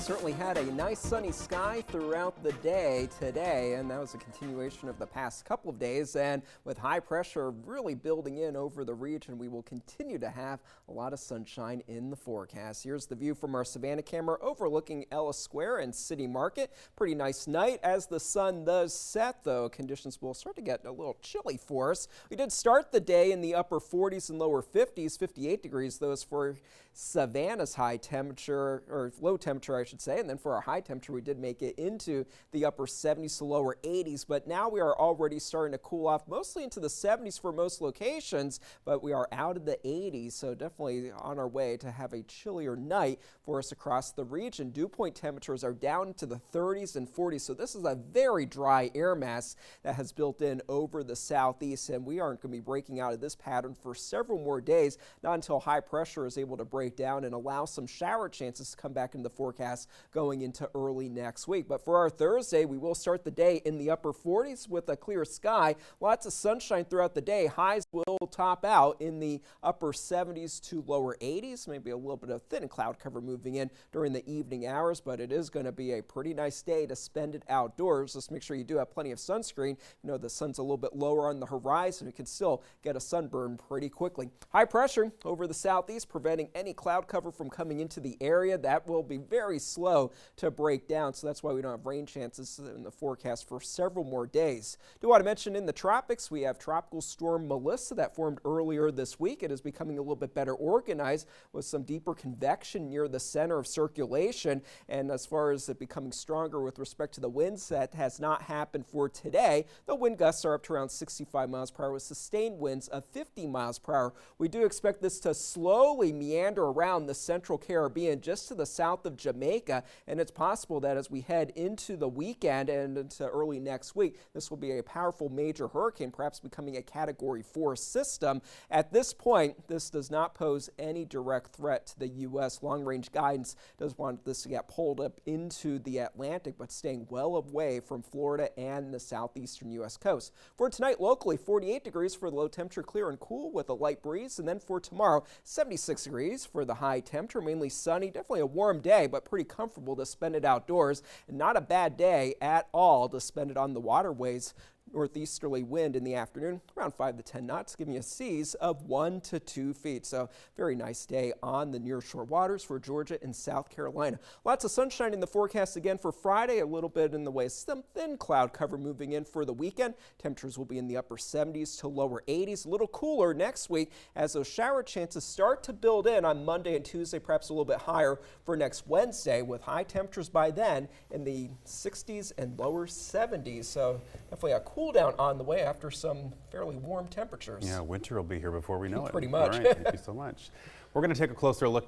certainly had a nice sunny sky throughout the day today, and that was a continuation of the past couple of days. And with high pressure really building in over the region, we will continue to have a lot of sunshine in the forecast. Here's the view from our Savannah camera overlooking Ellis Square and City Market. Pretty nice night. As the sun does set, though, conditions will start to get a little chilly for us. We did start the day in the upper 40s and lower 50s, 58 degrees. Those for Savannah's high temperature, or low temperature, I should say. And then for our high temperature, we did make it into the upper 70s to lower 80s. But now we are already starting to cool off, mostly into the 70s for most locations. But we are out of the 80s, so definitely on our way to have a chillier night for us across the region. Dew point temperatures are down to the 30s and 40s. So this is a very dry air mass that has built in over the southeast. And we aren't going to be breaking out of this pattern for several more days, not until high pressure is able to break down and allow some shower chances to come back into the forecast going into early next week. But for our Thursday, we will start the day in the upper 40s with a clear sky. Lots of sunshine throughout the day. Highs will top out in the upper 70s to lower 80s. Maybe a little bit of thin cloud cover moving in during the evening hours, but it is going to be a pretty nice day to spend it outdoors. Just make sure you do have plenty of sunscreen. You know, the sun's a little bit lower on the horizon. You can still get a sunburn pretty quickly. High pressure over the southeast, preventing any cloud cover from coming into the area. That will be very slow to break down, so that's why we don't have rain chances in the forecast for several more days. Do want to mention in the tropics, we have Tropical Storm Melissa that formed earlier this week. It is becoming a little bit better organized with some deeper convection near the center of circulation. And as far as it becoming stronger with respect to the winds, that has not happened for today. The wind gusts are up to around 65 miles per hour with sustained winds of 50 miles per hour. We do expect this to slowly meander around the central Caribbean just to the south of Jamaica, and it's possible that as we head into the weekend and into early next week, this will be a powerful major hurricane, perhaps becoming a Category 4 system. At this point, this does not pose any direct threat to the U.S. Long-range guidance does want this to get pulled up into the Atlantic, but staying well away from Florida and the southeastern U.S. coast. For tonight, locally, 48 degrees for the low temperature, clear and cool with a light breeze. And then for tomorrow, 76 degrees for the high temperature, mainly sunny. Definitely a warm day, but pretty comfortable to spend it outdoors. And not a bad day at all to spend it on the waterways. Northeasterly wind in the afternoon, around 5 to 10 knots, giving you seas of 1 to 2 feet. So very nice day on the nearshore waters for Georgia and South Carolina. Lots of sunshine in the forecast again for Friday, a little bit in the way of some thin cloud cover moving in for the weekend. Temperatures will be in the upper 70s to lower 80s. A little cooler next week as those shower chances start to build in on Monday and Tuesday, perhaps a little bit higher for next Wednesday, with high temperatures by then in the 60s and lower 70s. So definitely a cool down on the way after some fairly warm temperatures. Yeah, winter will be here before we know it. Pretty much. All right, thank you so much. We're going to take a closer look now.